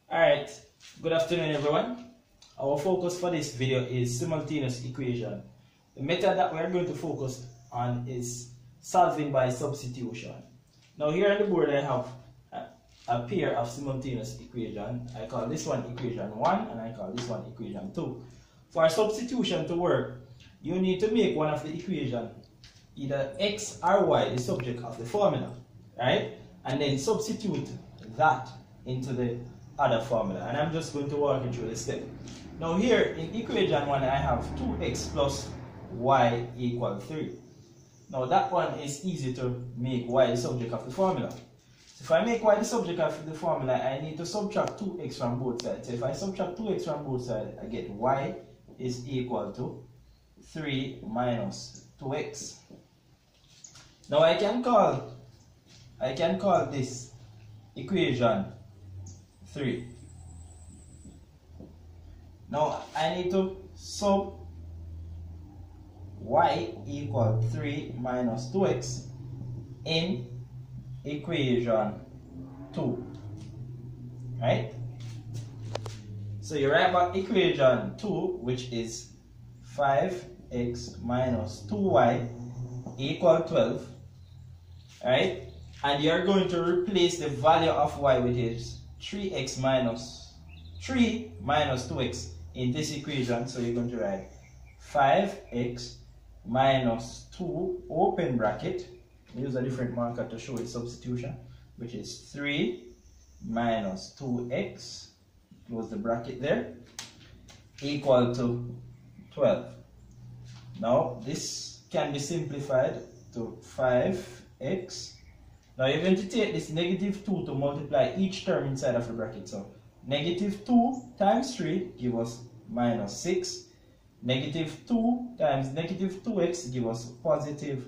Alright, good afternoon everyone. Our focus for this video is simultaneous equation. The method that we are going to focus on is solving by substitution. Now here on the board I have a pair of simultaneous equation. I call this one equation 1 and I call this one equation 2. For substitution to work, you need to make one of the equation either x or y the subject of the formula, right? And then substitute that into the other formula, and I'm just going to walk you through the step. Now here in equation 1 I have 2x plus y equal 3. Now that one is easy to make y the subject of the formula. So if I make y the subject of the formula, I need to subtract 2x from both sides. So if I subtract 2x from both sides, I get y is equal to 3 minus 2x. Now I can call this equation 3. Now I need to sub y equal 3 minus 2x in equation 2, right? So you write back equation 2, which is 5x minus 2y equal 12, right? And you're going to replace the value of y, which is 3x minus 3 minus 2x in this equation. So you're going to write 5x minus 2 open bracket, use a different marker to show its substitution, which is 3 minus 2x, close the bracket there, equal to 12. Now this can be simplified to 5x. Now you're going to take this negative 2 to multiply each term inside of the bracket. So negative 2 times 3 give us minus 6. Negative 2 times negative 2x give us positive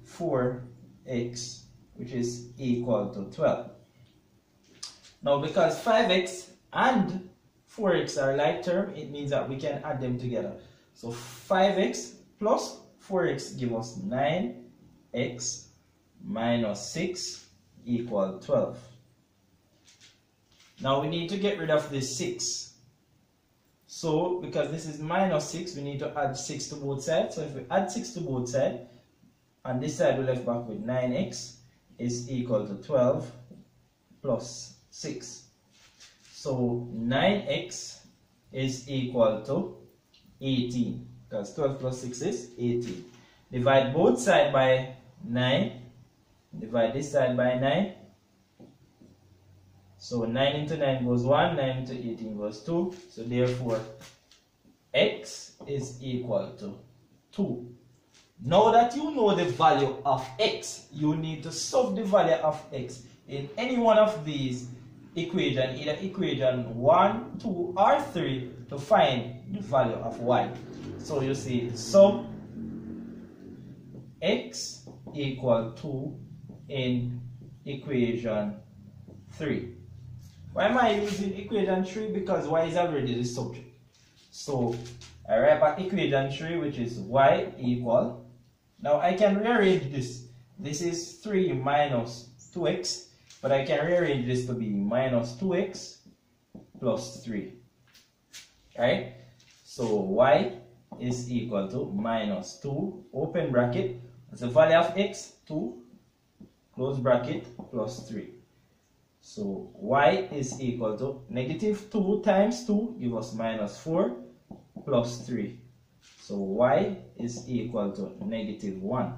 4x, which is equal to 12. Now because 5x and 4x are like term, it means that we can add them together. So 5x plus 4x give us 9x minus 6 equal 12. Now we need to get rid of this 6. So because this is minus 6, we need to add 6 to both sides. So if we add 6 to both sides, and this side we left back with 9x is equal to 12 plus 6. So 9x is equal to 18, because 12 plus 6 is 18. Divide both sides by 9. Divide this side by 9. So 9 into 9 goes 1, 9 into 18 goes 2. So therefore, x is equal to 2. Now that you know the value of x, you need to sub the value of x in any one of these equations, either equation 1, 2, or 3, to find the value of y. So you see, sub x equal 2 in equation 3. Why am I using equation 3? Because y is already the subject. So I write back equation 3, which is y equal. Now I can rearrange this. This is 3 minus 2x, but I can rearrange this to be minus 2x plus 3. Right? So y is equal to minus 2, open bracket, that's the value of x, 2, close bracket, plus 3. So y is equal to negative 2 times 2 give us minus 4 plus 3. So y is equal to negative 1,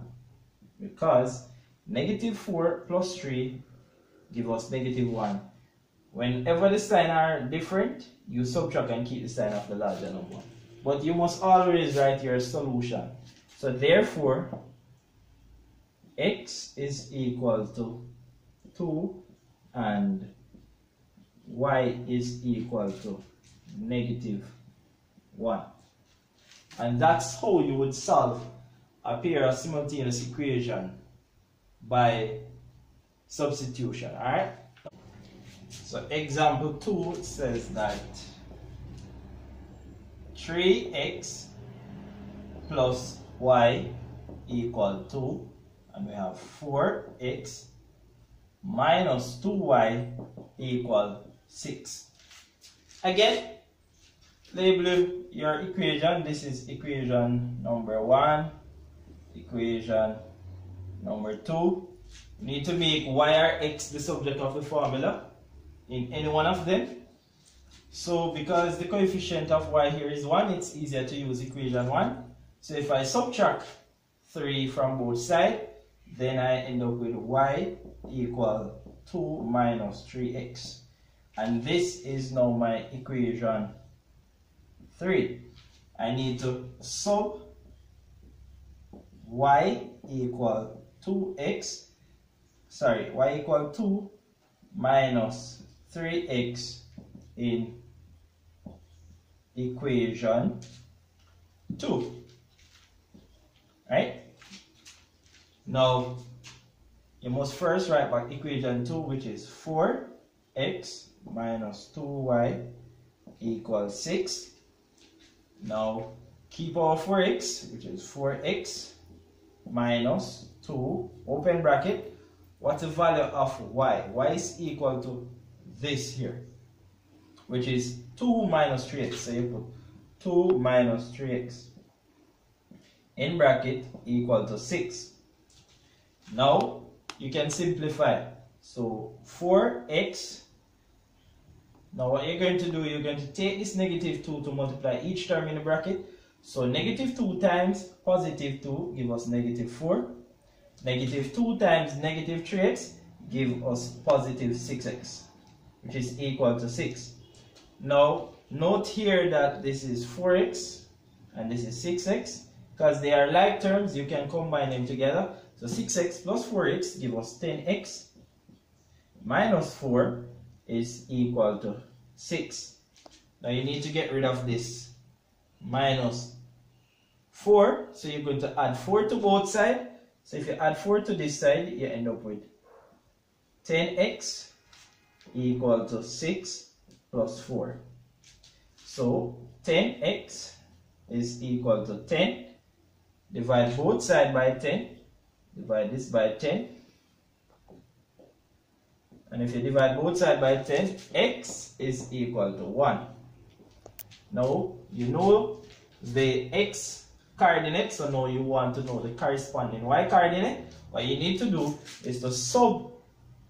because negative 4 plus 3 give us negative 1. Whenever the signs are different, you subtract and keep the sign of the larger number. But you must always write your solution. So therefore, x is equal to 2 and y is equal to negative 1. And that's how you would solve a pair of simultaneous equation by substitution. Alright? So example 2 says that 3x plus y equal 2, and we have 4x minus 2y equal 6. Again, label your equation. This is equation number 1, equation number 2. You need to make y or x the subject of the formula in any one of them. So because the coefficient of y here is 1, it's easier to use equation 1. So if I subtract 3 from both sides, then I end up with y equal 2 minus 3x. And this is now my equation 3. I need to sub y equal 2x, sorry, y equal 2 minus 3x in equation 2. Right? Now, you must first write back equation 2, which is 4x minus 2y equals 6. Now, keep our 4x, which is 4x minus 2, open bracket. What's the value of y? Y is equal to this here, which is 2 minus 3x. So you put 2 minus 3x in bracket equal to 6. Now you can simplify. So 4x. Now what you're going to do, you're going to take this negative 2 to multiply each term in the bracket. So negative 2 times positive 2 give us negative 4. Negative 2 times negative 3x give us positive 6x, which is equal to 6. Now, note here that this is 4x and this is 6x. Because they are like terms, you can combine them together. So 6x plus 4x give us 10x. Minus 4 is equal to 6. Now you need to get rid of this minus 4. So you're going to add 4 to both sides. So if you add 4 to this side, you end up with 10x equal to 6 plus 4. So 10x is equal to 10. Divide both sides by 10. Divide this by 10. And if you divide both sides by 10, x is equal to 1. Now, you know the x coordinate, so now you want to know the corresponding y coordinate. What you need to do is to sub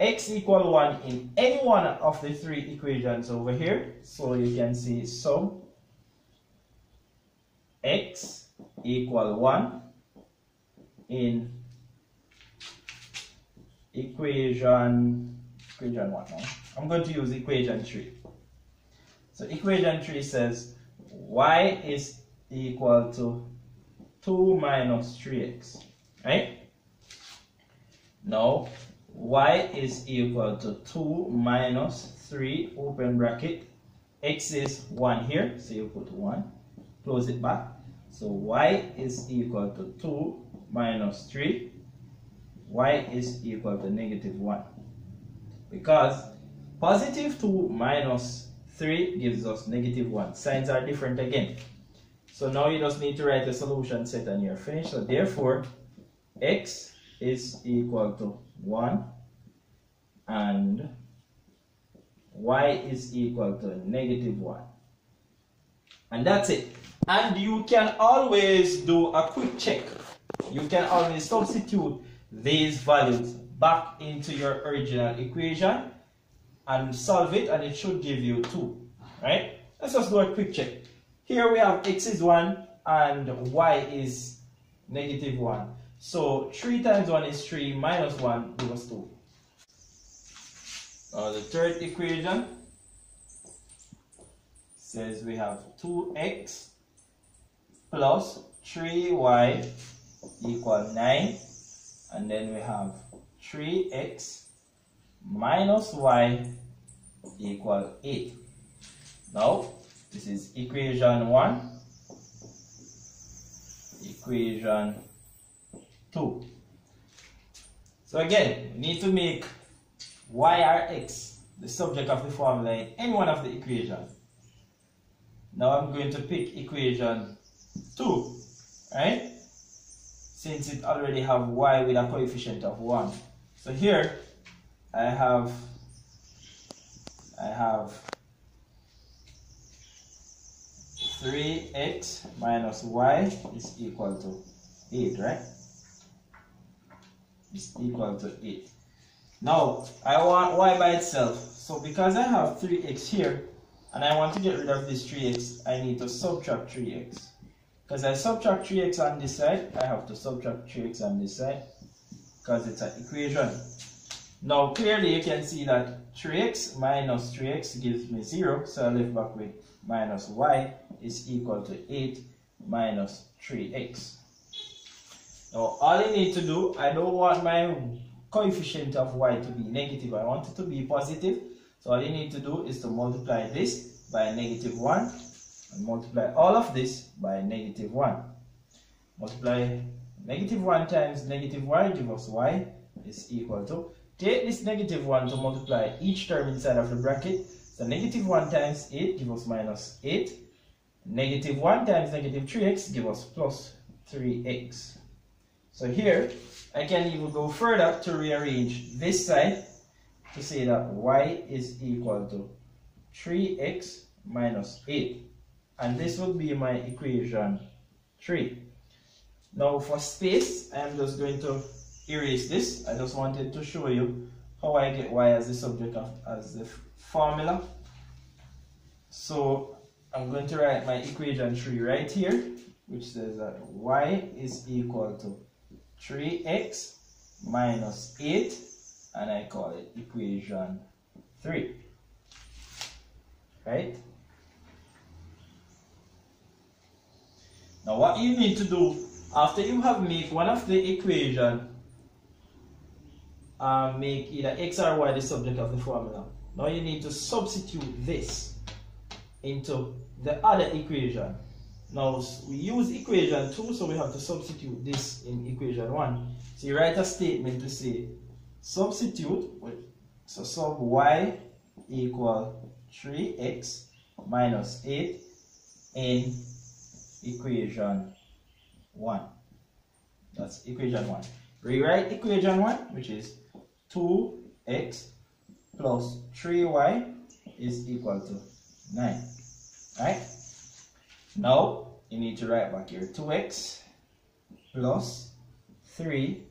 x equal 1 in any one of the 3 equations over here. So you can see sub x equal 1 in equation 1 now. I'm going to use equation 3. So equation 3 says y is equal to 2 minus 3x, right? Now y is equal to 2 minus 3, open bracket, x is 1 here, so you put 1, close it back. So y is equal to 2 minus 3, y is equal to negative 1. Because positive 2 minus 3 gives us negative 1. Signs are different again. So now you just need to write the solution set and you're finished. So therefore, x is equal to 1 and y is equal to negative 1. And that's it. And you can always do a quick check. You can always substitute these values back into your original equation and solve it, and it should give you 2, right? Let's just do a quick check. Here we have x is 1 and y is negative 1. So 3 times 1 is 3, minus 1 gives us 2. Now the third equation says we have 2x plus 3y equal 9, and then we have 3x minus y equal 8. Now this is equation 1, equation 2. So again, we need to make y or x the subject of the formula in any one of the equations. Now I'm going to pick equation 2, right? Since it already have y with a coefficient of 1. So here I have I have 3x minus y is equal to 8, right? Is equal to 8. Now, I want y by itself. So because I have 3x here, and I want to get rid of this 3x, I need to subtract 3x. Because I subtract 3x on this side, I have to subtract 3x on this side, because it's an equation. Now, clearly you can see that 3x minus 3x gives me 0, so I left back with minus y is equal to 8 minus 3x. Now, all I need to do, I don't want my coefficient of y to be negative, I want it to be positive. So all you need to do is to multiply this by negative 1 and multiply all of this by negative 1. Multiply negative 1 times negative y gives us y is equal to, take this negative 1 to multiply each term inside of the bracket. So negative 1 times 8 gives us minus 8. Negative 1 times negative 3x gives us plus 3x. So here, I can even go further to rearrange this side to say that y is equal to 3x minus 8. And this would be my equation 3. Now for space, I am just going to erase this. I just wanted to show you how I get y as the subject of as the formula. So I'm going to write my equation 3 right here, which says that y is equal to 3x minus 8, and I call it equation 3. Right? Now what you need to do after you have made one of the equation, make either x or y the subject of the formula. Now you need to substitute this into the other equation. Now we use equation 2, so we have to substitute this in equation 1. So you write a statement to say substitute, so sub y equal 3x minus 8 in equation 1. That's equation 1. Rewrite equation 1, which is 2x plus 3y is equal to 9. Right? Now you need to write back here 2x plus 3,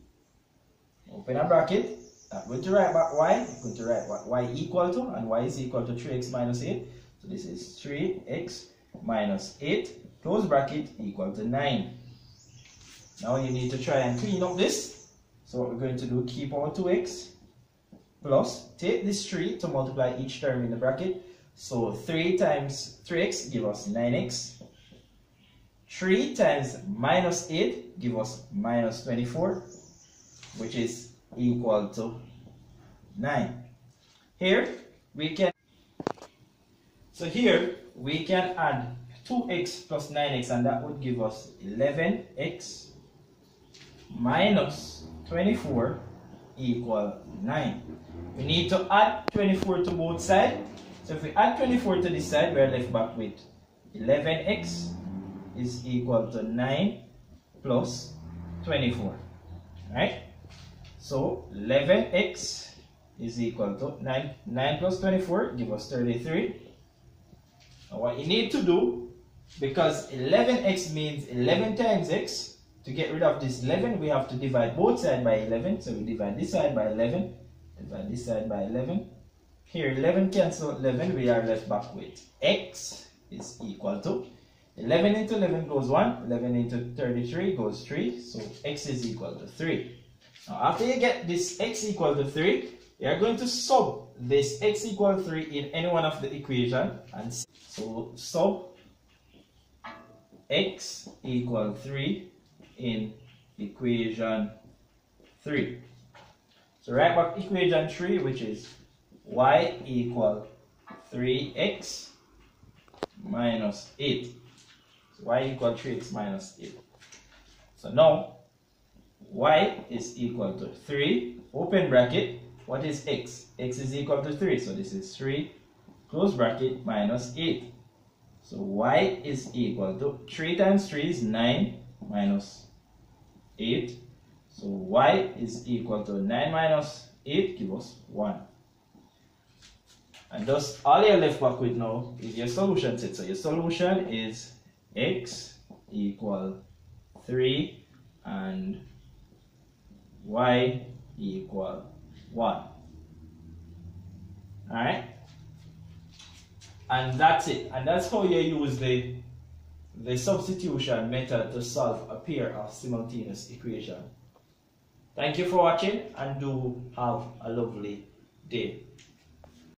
open a bracket. I'm going to write back y. I'm going to write what y equal to, and y is equal to 3x minus 8. So this is 3x minus 8, close bracket, equal to 9. Now you need to try and clean up this. So what we're going to do, keep our 2x plus, take this 3 to multiply each term in the bracket. So 3 times 3x give us 9x. 3 times minus 8 give us minus 24, which is equal to 9. Here we can add 2x plus 9x, and that would give us 11x minus 24 equal 9. We need to add 24 to both sides. So if we add 24 to this side, we are left back with 11x is equal to 9 plus 24. Right? So 11x is equal to 9 plus 24 give us 33. Now what you need to do, because 11x means 11 times x, to get rid of this 11 we have to divide both sides by 11. So we divide this side by 11, divide this side by 11. Here 11 cancel 11, we are left back with x is equal to 11 into 11 goes 1, 11 into 33 goes 3, so x is equal to 3. Now after you get this x equal to 3, you are going to sub this x equal to 3 in any one of the equation, and so sub x equal 3 in equation 3. So write back equation 3, which is y equal 3x minus 8. So y equal 3x minus 8. So now y is equal to 3, open bracket. What is x? X is equal to 3, so this is 3, close bracket, minus 8. So y is equal to 3 times 3 is 9 minus 8. So y is equal to 9 minus 8 gives us 1. And thus all you're left back with now is your solution set. So your solution is x equal 3 and y equal 1. Alright? And that's it. And that's how you use the substitution method to solve a pair of simultaneous equations. Thank you for watching and do have a lovely day.